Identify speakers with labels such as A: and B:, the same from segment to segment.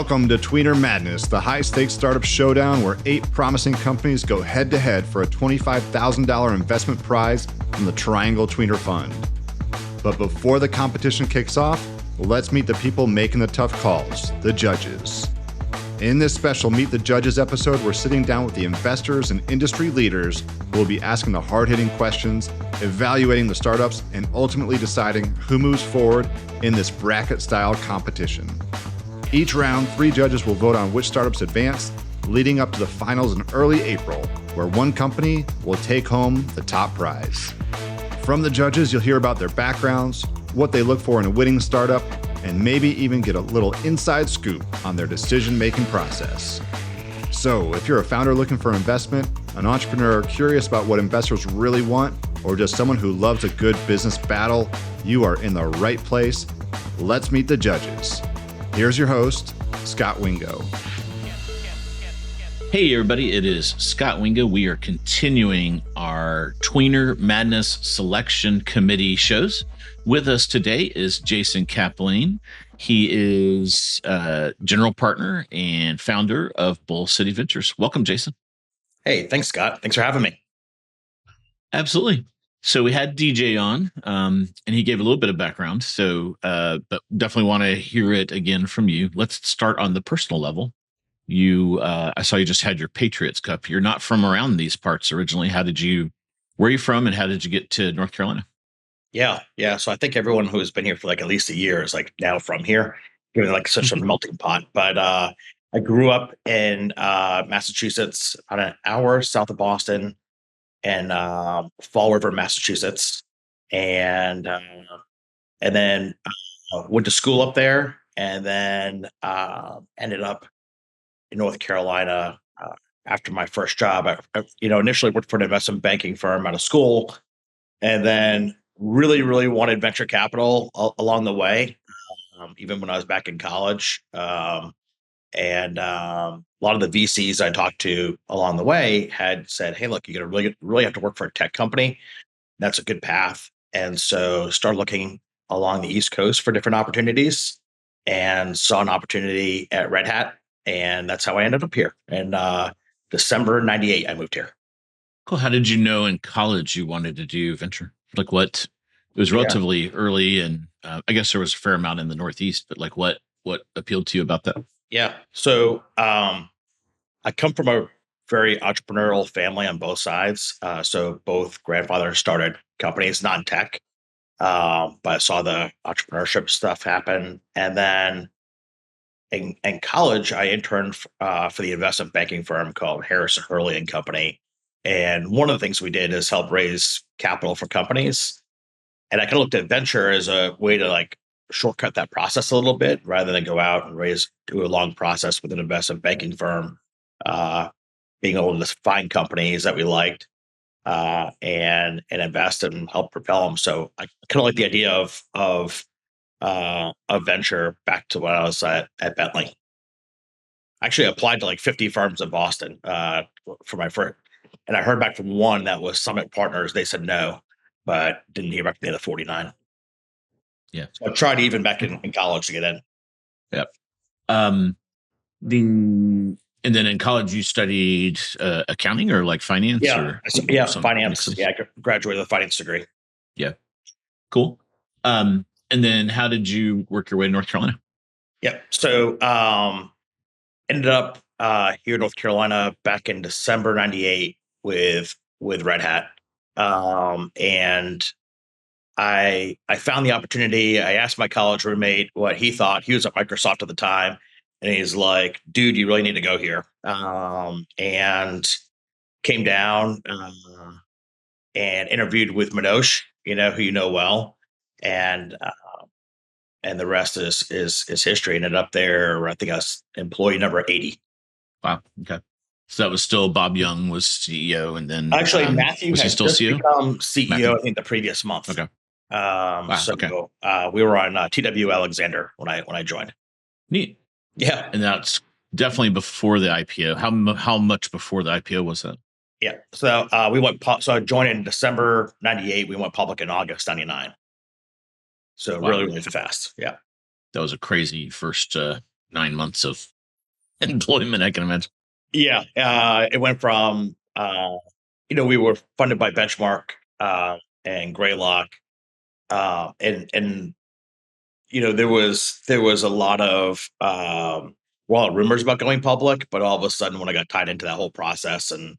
A: Welcome to Tweener Madness, the high-stakes startup showdown where 8 promising companies go head-to-head for a $25,000 investment prize from the Triangle Tweener Fund. But before the competition kicks off, let's meet the people making the tough calls, the judges. In this special Meet the Judges episode, we're sitting down with the investors and industry leaders who will be asking the hard-hitting questions, evaluating the startups, and ultimately deciding who moves forward in this bracket-style competition. Each round, 3 judges will vote on which startups advance, leading up to the finals in early April, where one company will take home the top prize. From the judges, you'll hear about their backgrounds, what they look for in a winning startup, and maybe even get a little inside scoop on their decision-making process. So, if you're a founder looking for investment, an entrepreneur curious about what investors really want, or just someone who loves a good business battle, you are in the right place. Let's meet the judges. Here's your host, Scot Wingo.
B: Hey everybody, it is Scot Wingo. We are continuing our Tweener Madness Selection Committee shows. With us today is Jason Caplain. He is general partner and founder of Bull City Ventures. Welcome, Jason.
C: Hey, thanks, Scott. Thanks for having me.
B: Absolutely. So we had DJ on, and he gave a little bit of background. So, but definitely want to hear it again from you. Let's start on the personal level. I saw you just had your Patriots Cup. You're not from around these parts originally. Where are you from, and how did you get to North Carolina?
C: Yeah. So I think everyone who has been here for like at least a year is like now from here, given like such a melting pot. But I grew up in Massachusetts, about an hour south of Boston, and Fall River, Massachusetts, and then went to school up there, and then ended up in North Carolina after my first job. I initially worked for an investment banking firm out of school, and then really wanted venture capital along the way, even when I was back in college. And a lot of the VCs I talked to along the way had said, "Hey, look, you're gonna really have to work for a tech company. That's a good path." And so started looking along the East Coast for different opportunities, and saw an opportunity at Red Hat, and that's how I ended up here. In December '98, I moved here.
B: Cool. How did you know in college you wanted to do venture? Like what? It was relatively early, and I guess there was a fair amount in the Northeast. But like, what appealed to you about that?
C: Yeah. So I come from a very entrepreneurial family on both sides. So both grandfathers started companies, not in tech, but I saw the entrepreneurship stuff happen. And then in college, I interned for the investment banking firm called Harrison Hurley and Company. And one of the things we did is help raise capital for companies. And I kind of looked at venture as a way to like shortcut that process a little bit rather than go out and do a long process with an investment banking firm, being able to find companies that we liked and invest and help propel them. So I kind of like the idea of venture back to when I was at Bentley. I actually applied to like 50 firms in Boston for my first, and I heard back from one that was Summit Partners. They said no, but didn't hear back from the other 49.
B: Yeah.
C: So I tried even back in college to get in.
B: Yep. And then in college you studied accounting or like finance?
C: Yeah. Finance. Yeah. I graduated with a finance degree.
B: Yeah. Cool. And then how did you work your way to North Carolina?
C: Yep. So ended up here in North Carolina back in December '98 with Red Hat. And I found the opportunity. I asked my college roommate what he thought. He was at Microsoft at the time, and he's like, "Dude, you really need to go here." And came down and interviewed with Manoj, who you know well, and the rest is history. Ended up there. I think I was employee number 80.
B: Wow. Okay. So that was still Bob Young was CEO, and then
C: actually Matthew
B: was he
C: had
B: still
C: just
B: CEO?
C: become CEO.
B: Matthew?
C: I think the previous month.
B: Okay.
C: We were on TW Alexander when I joined.
B: Neat.
C: Yeah,
B: and that's definitely before the IPO. How much before the IPO was that?
C: Yeah. So so I joined in December '98. We went public in August '99. So really fast. Yeah.
B: That was a crazy first 9 months of employment, I can imagine.
C: Yeah, it went from we were funded by Benchmark and Greylock, and there was a lot of rumors about going public, but all of a sudden when I got tied into that whole process and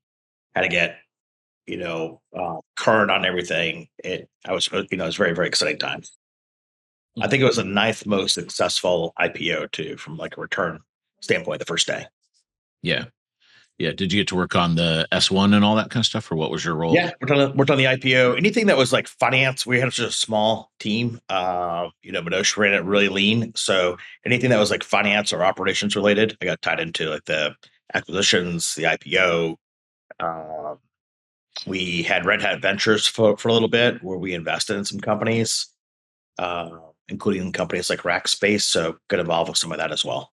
C: had to get current on everything, it was very, very exciting times. I think it was the ninth most successful IPO too, from like a return standpoint, the first day.
B: Yeah. Yeah. Did you get to work on the S1 and all that kind of stuff, or what was your role?
C: Yeah, worked on the IPO. Anything that was like finance, we had such a small team. Minosh ran it really lean. So anything that was like finance or operations related, I got tied into like the acquisitions, the IPO. Um, we had Red Hat Ventures for a little bit where we invested in some companies, uh, including companies like Rackspace. So got involved with some of that as well.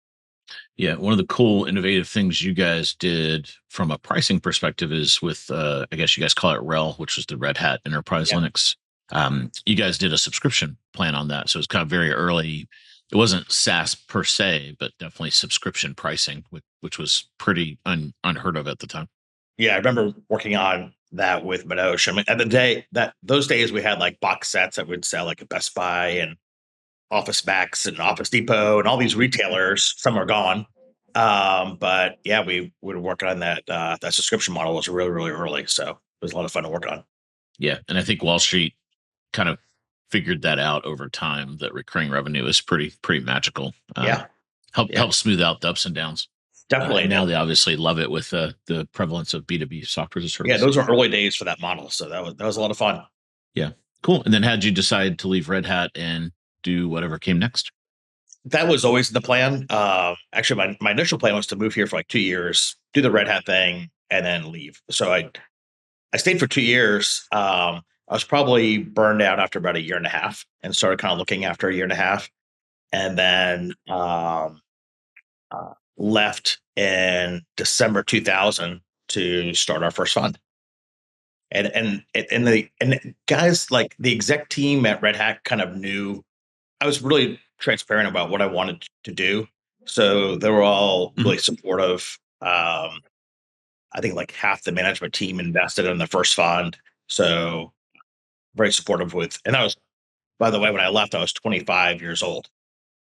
B: Yeah, one of the cool innovative things you guys did from a pricing perspective is with, I guess you guys call it RHEL, which was the Red Hat Enterprise
C: Yeah.
B: Linux. You guys did a subscription plan on that, so it's kind of very early. It wasn't SaaS per se, but definitely subscription pricing, which was pretty unheard of at the time.
C: Yeah, I remember working on that with Minosh. I mean, at the day that those days we had like box sets that would sell like at Best Buy and Office Max and Office Depot and all these retailers. Some are gone. But yeah, we were working on that subscription model was really, really early. So it was a lot of fun to work on.
B: Yeah, and I think Wall Street kind of figured that out over time. That recurring revenue is pretty magical.
C: Yeah.
B: Help smooth out the ups and downs.
C: Definitely.
B: Now they obviously love it with the prevalence of B2B software as a service.
C: Yeah, those were early days for that model. So that was a lot of fun.
B: Yeah, cool. And then how did you decide to leave Red Hat and do whatever came next?
C: That was always the plan. Actually, my initial plan was to move here for like 2 years, do the Red Hat thing, and then leave. So I stayed for 2 years. I was probably burned out after about a year and a half and started kind of looking after a year and a half. And then left in December 2000 to start our first fund. And the guys, like the exec team at Red Hat, kind of knew I was really transparent about what I wanted to do, so they were all really supportive. I think like half the management team invested in the first fund, so very supportive with. And that was, by the way, when I left, I was 25 years old.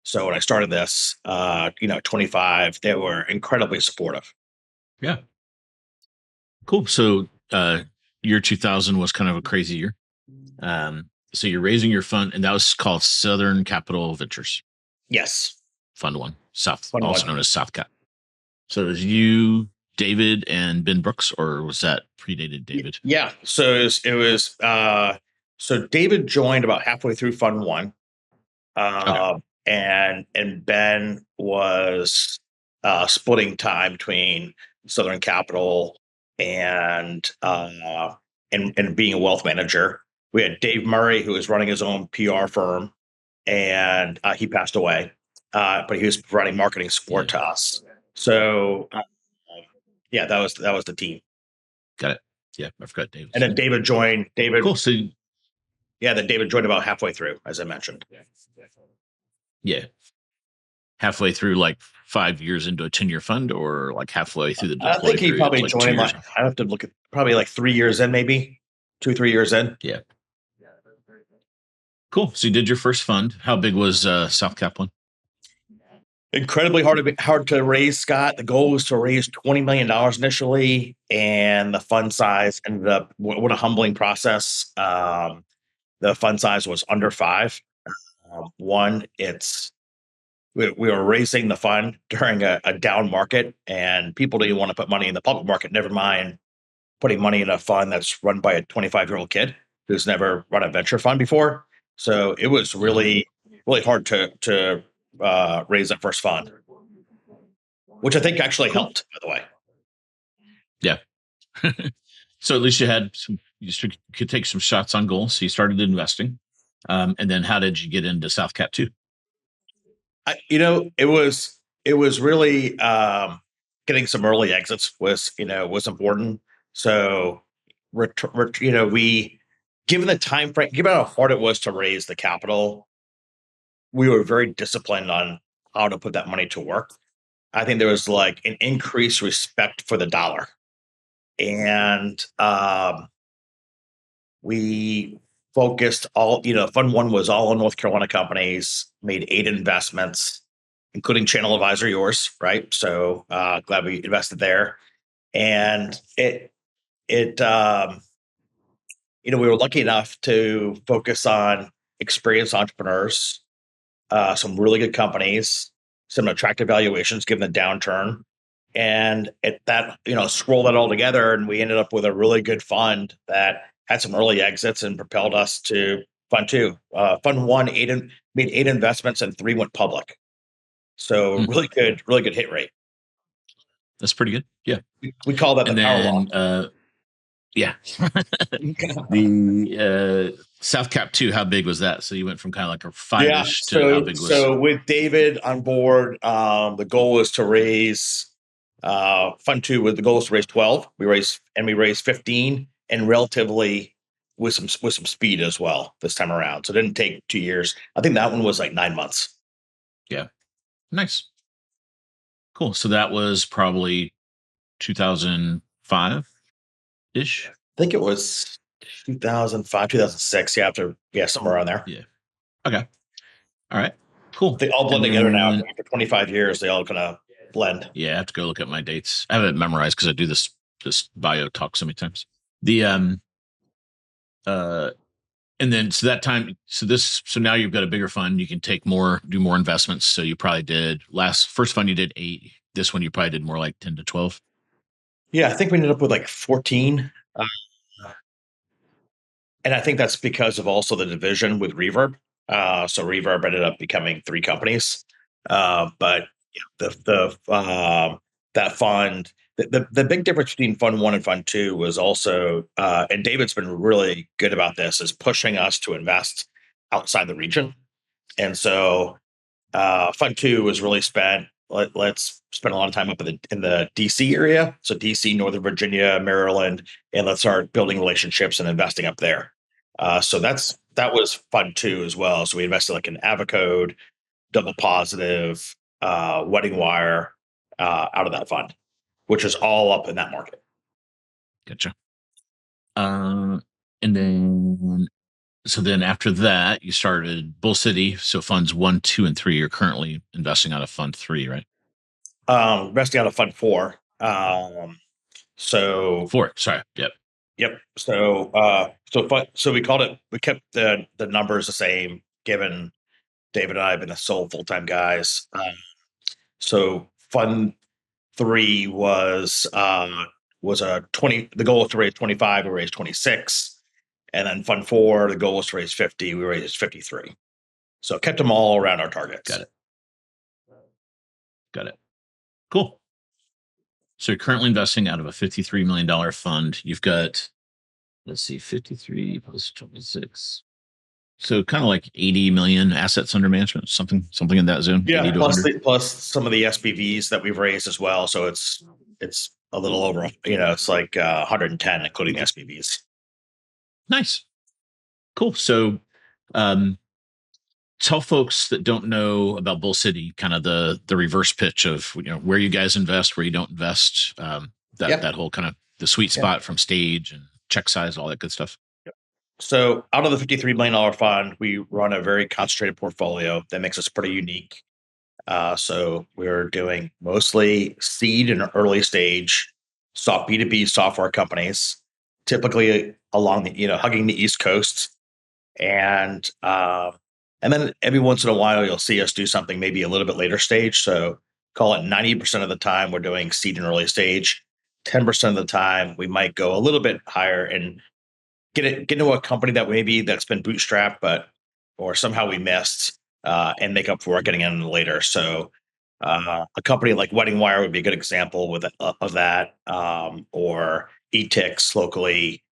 C: So when I started this, 25, they were incredibly supportive.
B: Yeah. Cool. So year 2000 was kind of a crazy year. So you're raising your fund, and that was called Southern Capital Ventures.
C: Yes.
B: Fund One,
C: Fund
B: also
C: One.
B: known as South Cap. So it was you, David, and Ben Brooks, or was that predated David?
C: Yeah. So it was so David joined about halfway through Fund One.
B: Okay.
C: And Ben was splitting time between Southern Capital and being a wealth manager. We had Dave Murray, who was running his own PR firm, and he passed away. But he was providing marketing support to us. So yeah, that was the team.
B: Got it. Yeah, I forgot David.
C: And then David joined.
B: Cool. So
C: then David joined about halfway through, as I mentioned.
B: yeah, halfway through, like 5 years into a 10-year fund, or like halfway through the deploy
C: I think he
B: period,
C: probably
B: like 2
C: joined
B: years
C: like, I have to look at, probably like 3 years in, maybe 2-3 years in.
B: Yeah. Cool. So you did your first fund. How big was South Caplain?
C: Incredibly hard to raise, Scott. The goal was to raise $20 million initially, and the fund size ended up, what a humbling process. The fund size was under 5. We were raising the fund during a down market, and people didn't want to put money in the public market, never mind putting money in a fund that's run by a 25-year-old kid who's never run a venture fund before. So it was really, really hard to raise that first fund, which I think actually helped, by the way.
B: Yeah. So at least you could take some shots on goal. So you started investing. And then how did you get into South Cap 2?
C: It was really getting some early exits was important. So given the time frame, given how hard it was to raise the capital, we were very disciplined on how to put that money to work. I think there was like an increased respect for the dollar. And we focused all, Fund One was all in North Carolina companies, made 8 investments, including Channel Advisor, yours, right? So glad we invested there. And we were lucky enough to focus on experienced entrepreneurs, some really good companies, some attractive valuations given the downturn. And scroll that all together, and we ended up with a really good fund that had some early exits and propelled us to Fund Two. Fund One made 8 investments and 3 went public. So really good hit rate.
B: That's pretty good. Yeah.
C: We call that
B: and
C: the power law.
B: Yeah. The South Cap 2, how big was that? So you went from kind of like a 5-ish to how big was?
C: So with David on board, the goal was to raise Fund Two. With the goal was to raise 12. We raised 15, and relatively with some speed as well this time around. So it didn't take 2 years. I think that one was like 9 months.
B: Yeah. Nice. Cool. So that was probably 2005 ish.
C: I think it was 2005, 2006. Yeah, somewhere around there.
B: Yeah. Okay. All right. Cool.
C: They all blend together now. After 25 years, they all kind of blend.
B: Yeah, I have to go look at my dates. I have it memorized because I do this bio talk so many times. And then so that time, so now you've got a bigger fund. You can do more investments. So you probably did first fund you did 8. This one you probably did more like 10 to 12.
C: Yeah, I think we ended up with like 14. And I think that's because of also the division with Reverb. So Reverb ended up becoming 3 companies. But that fund, the big difference between Fund One and Fund Two was also, and David's been really good about this, is pushing us to invest outside the region. And so Fund Two was really let's spend a lot of time up in the DC area. So DC, Northern Virginia, Maryland, and let's start building relationships and investing up there. So that was Fund Two as well. So we invested like in Avocode, Double Positive, Wedding Wire out of that fund, which is all up in that market.
B: Gotcha. And then after that, you started Bull City. So funds 1, 2, and 3. You're currently investing out of Fund 3, right?
C: Investing out of Fund 4.
B: So 4. Sorry. Yep.
C: Yep. So we kept the numbers the same, given David and I have been the sole full-time guys. So Fund 3 was a 20. The goal was to raise 25. We raised 26, and then Fund 4, the goal was to raise 50. We raised 53. So kept them all around our targets.
B: Got it. Cool. So you're currently investing out of a $53 million fund. You've got, 53 plus 26. So kind of like 80 million assets under management, something in that zone.
C: Yeah, plus some of the SPVs that we've raised as well. So it's a little over, it's like 110, including the SPVs.
B: Nice. Cool. So tell folks that don't know about Bull City kind of the reverse pitch of where you guys invest, where you don't invest, that whole kind of the sweet spot from stage and check size, all that good stuff.
C: So out of the $53 million fund, we run a very concentrated portfolio that makes us pretty unique. So we're doing mostly seed and early stage B2B software companies, typically along the, hugging the East Coast. And then every once in a while, you'll see us do something maybe a little bit later stage. So call it 90% of the time we're doing seed and early stage. 10% of the time we might go a little bit higher and get into a company that's been bootstrapped, or somehow we missed, and make up for it getting in later. So a company like Wedding Wire would be a good example of that, or eTix locally,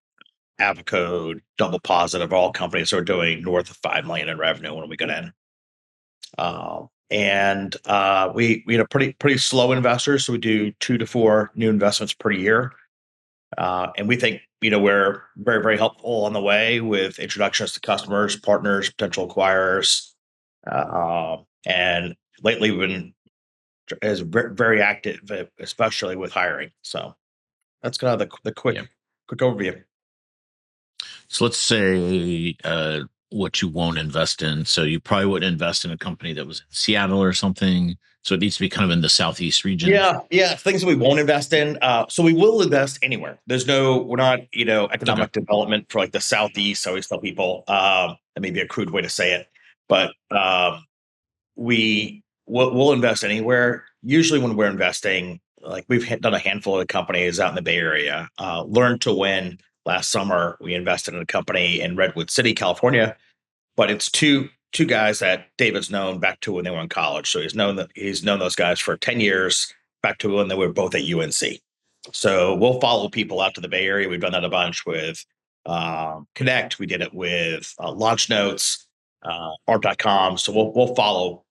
C: Avocode, Double Positive, all companies are doing north of 5 million in revenue when we got in. And we had a pretty slow investors, so we do 2 to 4 new investments per year. And we think, we're very, very helpful on the way with introductions to customers, partners, potential acquirers. And lately we've been very active, especially with hiring. So that's kind of the quick overview.
B: So let's say what you won't invest in. So you probably wouldn't invest in a company that was in Seattle or something. So it needs to be kind of in the Southeast region.
C: Yeah. Things that we won't invest in. So we will invest anywhere. We're not, economic development for like the Southeast. I always tell people, that may be a crude way to say it, but we'll invest anywhere. Usually when we're investing, like we've done a handful of companies out in the Bay Area. Learn to Win last summer, we invested in a company in Redwood City, California, but it's two guys that David's known back to when they were in college. So he's known those guys for 10 years, back to when they were both at UNC. So we'll follow people out to the Bay Area. We've done that a bunch with Connect. We did it with Launch Notes, Art.com. So we'll follow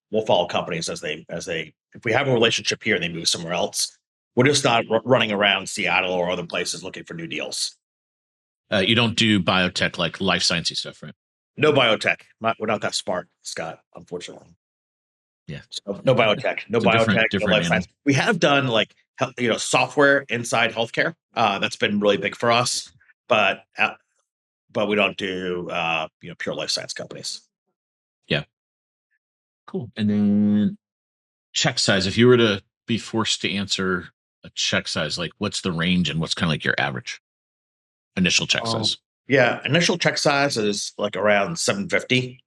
C: companies as they if we have a relationship here and they move somewhere else. We're just not running around Seattle or other places looking for new deals.
B: You don't do biotech like life sciencey stuff, right?
C: No biotech. We're not that smart, Scott, unfortunately.
B: Yeah.
C: So no biotech. No biotech. No life science. We have done like software inside healthcare. That's been really big for us, but we don't do pure life science companies.
B: Yeah. Cool. And then check size. If you were to be forced to answer a check size, like what's the range and what's kind of like your average initial check size?
C: Yeah, initial check size is like around 750,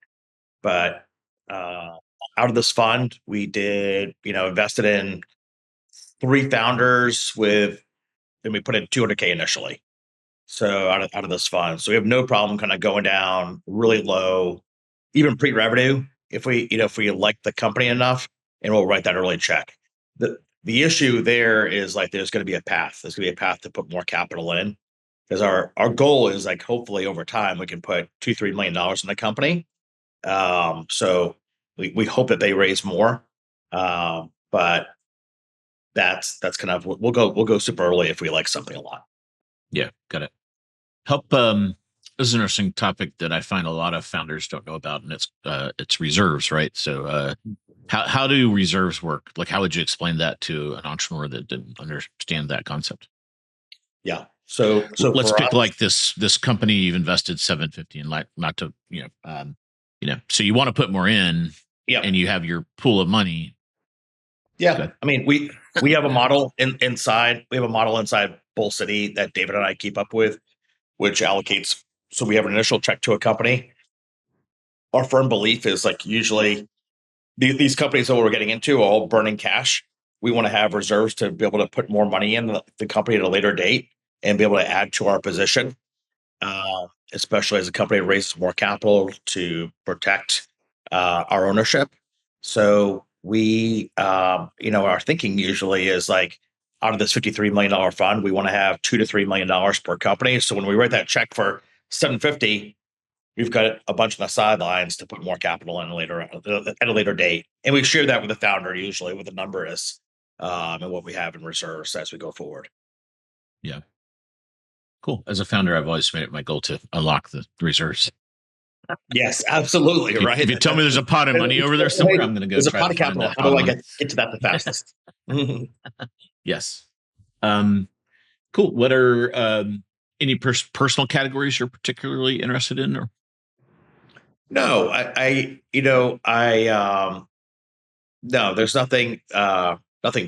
C: but out of this fund, we did invested in 3 founders and we put in 200K initially. So out of this fund, so we have no problem kind of going down really low, even pre-revenue if we like the company enough, and we'll write that early check. The issue there is like there's going to be a path. There's going to be a path to put more capital in. Because our goal is like hopefully over time we can put $2-3 million in the company. So we hope that they raise more, but that's kind of we'll go super early if we like something a lot.
B: Yeah, got it. This is an interesting topic that I find a lot of founders don't know about, and it's reserves, right? So how do reserves work? Like, how would you explain that to an entrepreneur that didn't understand that concept?
C: Yeah. So
B: let's pick like this company you've invested 750 in, like not to, so you want to put more in and you have your pool of money.
C: Yeah. I mean, we have a model inside. We have a model inside Bull City that David and I keep up with, which allocates. So we have an initial check to a company. Our firm belief is like usually these companies that we're getting into are all burning cash. We want to have reserves to be able to put more money in the company at a later date and be able to add to our position, especially as the company raises more capital to protect our ownership. So we, our thinking usually is like out of this $53 million fund, we want to have $2 to $3 million per company. So when we write that check for 750, we've got a bunch on the sidelines to put more capital in at a later date, and we share that with the founder usually what the number is and what we have in reserves as we go forward.
B: Yeah. Cool. As a founder, I've always made it my goal to unlock the reserves.
C: Yes, absolutely. Right.
B: If you tell me there's a pot of money over there somewhere, I'm going to go.
C: There's a pot of capital. How do I get to that the fastest?
B: Yes. Cool. What are any personal categories you're particularly interested in? Or
C: no, no, there's nothing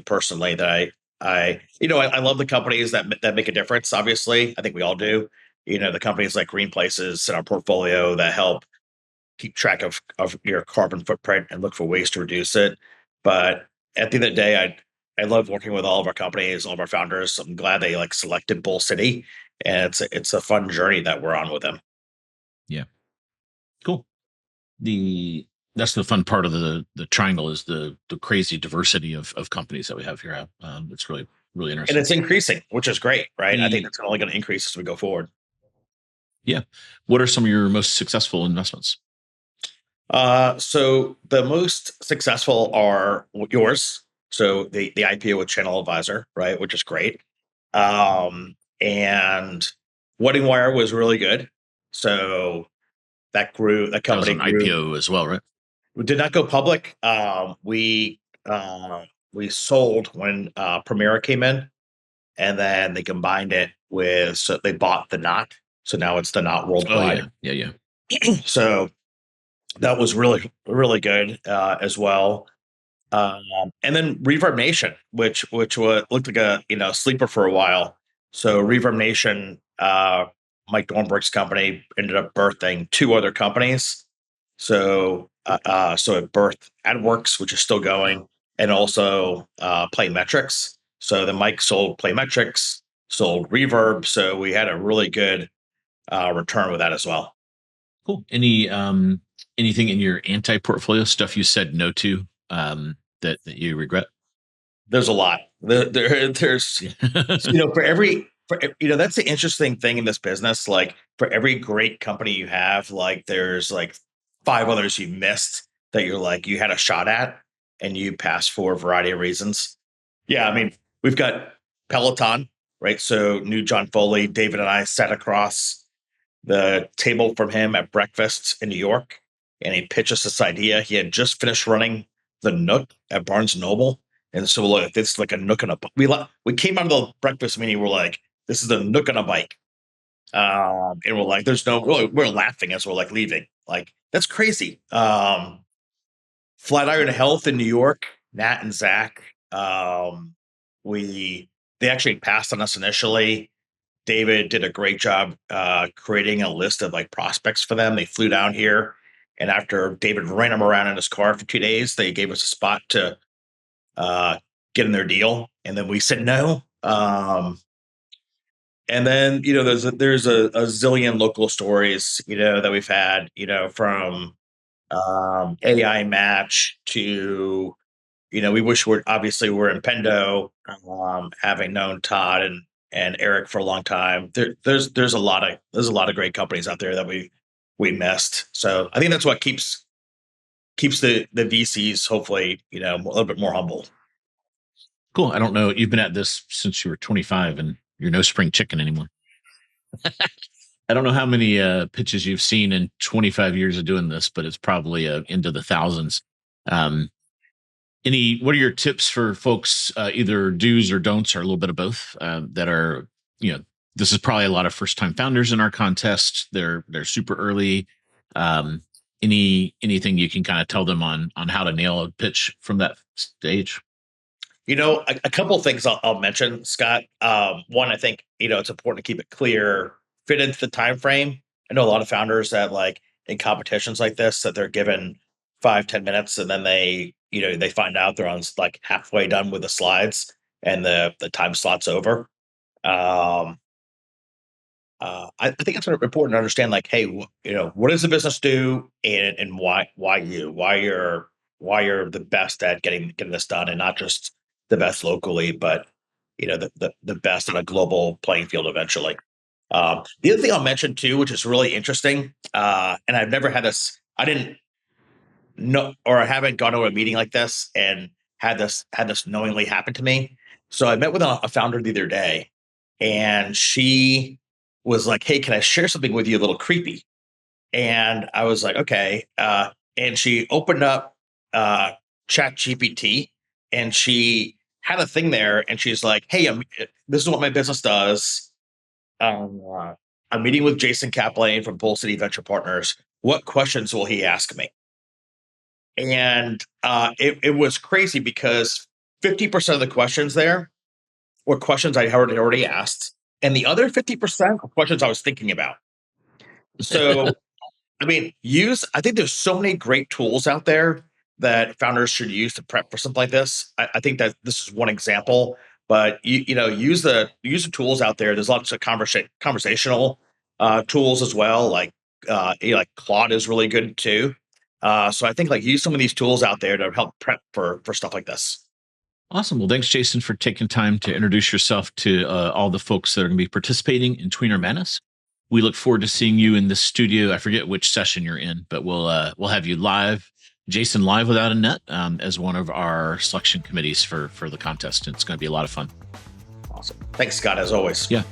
C: personally that I love the companies that make a difference. Obviously, I think we all do. The companies like Green Places in our portfolio that help keep track of your carbon footprint and look for ways to reduce it. But at the end of the day, I love working with all of our companies, all of our founders. I'm glad they selected Bull City, and it's a fun journey that we're on with them.
B: Yeah, cool. That's the fun part of the triangle is the crazy diversity of companies that we have here. It's really, really interesting.
C: And it's increasing, which is great, right? I think it's only going to increase as we go forward.
B: Yeah. What are some of your most successful investments?
C: So the most successful are yours. So the IPO with Channel Advisor, right? Which is great. And Wedding Wire was really good. So that company
B: grew. IPO as well, right?
C: We did not go public. We sold when Premiere came in, and then they combined it with, so they bought the Knot. So now it's the Knot
B: Oh
C: Worldwide.
B: yeah.
C: So that was really, really good as well. And then Reverb Nation, which looked like a sleeper for a while. So Reverb Nation, Mike Dornberg's company, ended up birthing two other companies. So it birthed AdWorks, which is still going, and also Playmetrics. So then Mike sold Playmetrics, sold Reverb. So we had a really good return with that as well.
B: Cool. Anything in your anti-portfolio stuff you said no to that you regret?
C: There's a lot. There's that's the interesting thing in this business. Like, for every great company you have, like, there's like 5 others you missed that you're like, you had a shot at and you passed for a variety of reasons. Yeah, I mean, we've got Peloton, right? So knew John Foley, David and I sat across the table from him at breakfast in New York, and he pitched us this idea. He had just finished running the Nook at Barnes & Noble. And so look, it's like a Nook on a bike. We came out of the breakfast meeting, we're like, this is a Nook on a bike. And we're like, we're laughing as we're like leaving. Like, that's crazy. Flatiron Health in New York, Nat and Zach, they actually passed on us initially. David did a great job creating a list of like prospects for them. They flew down here, and after David ran them around in his car for 2 days, they gave us a spot to get in their deal, and then we said no. And then there's a zillion local stories that we've had from AI Match to we wish we're in Pendo, having known Todd and Eric for a long time. There's a lot of great companies out there that we missed. So I think that's what keeps the VCs hopefully a little bit more humble.
B: Cool. I don't know. You've been at this since you were 25, and you're no spring chicken anymore. I don't know how many pitches you've seen in 25 years of doing this, but it's probably into the thousands. What are your tips for folks, either do's or don'ts, or a little bit of both, that are, this is probably a lot of first-time founders in our contest. They're super early. Anything you can kind of tell them on how to nail a pitch from that stage?
C: A couple of things I'll mention, Scott. One, I think it's important to keep it clear, fit into the time frame. I know a lot of founders that, like, in competitions like this, that they're given 5-10 minutes, and then they find out they're on like halfway done with the slides, and the time slot's over. I think it's important to understand, like, hey, what does the business do, and why you're the best at getting this done, and not just the best locally, but the best on a global playing field eventually. The other thing I'll mention too, which is really interesting, and I've never had this, I didn't know, or I haven't gone to a meeting like this and had this knowingly happen to me. So I met with a founder the other day, and she was like, hey, can I share something with you a little creepy? And I was like, okay. And she opened up ChatGPT, and she had a thing there, and she's like, hey, this is what my business does. I'm meeting with Jason Caplain from Bull City Venture Partners. What questions will he ask me? And it was crazy, because 50% of the questions there were questions I already asked, and the other 50% were questions I was thinking about. So, I mean, I think there's so many great tools out there that founders should use to prep for something like this. I think that this is one example, but use the tools out there. There's lots of conversational tools as well, like Claude is really good too. So I think, like, use some of these tools out there to help prep for stuff like this.
B: Awesome. Well, thanks, Jason, for taking time to introduce yourself to all the folks that are going to be participating in Tweener Madness. We look forward to seeing you in the studio. I forget which session you're in, but we'll have you live, Jason, live without a net, as one of our selection committees for the contest. And it's going to be a lot of fun.
C: Awesome. Thanks, Scott, as always.
B: Yeah.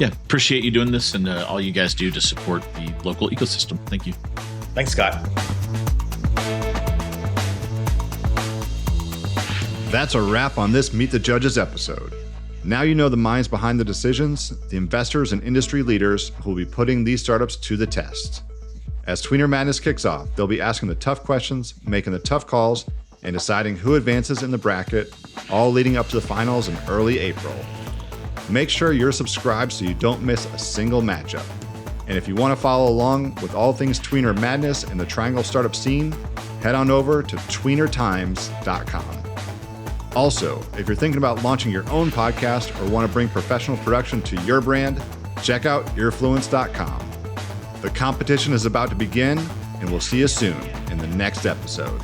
B: Appreciate you doing this, and all you guys do to support the local ecosystem. Thank you.
C: Thanks, Scott.
A: That's a wrap on this Meet the Judges episode. Now you know the minds behind the decisions, the investors and industry leaders who will be putting these startups to the test. As Tweener Madness kicks off, they'll be asking the tough questions, making the tough calls, and deciding who advances in the bracket, all leading up to the finals in early April. Make sure you're subscribed so you don't miss a single matchup. And if you want to follow along with all things Tweener Madness and the Triangle startup scene, head on over to tweenertimes.com. Also, if you're thinking about launching your own podcast or want to bring professional production to your brand, check out Earfluence.com. The competition is about to begin, and we'll see you soon in the next episode.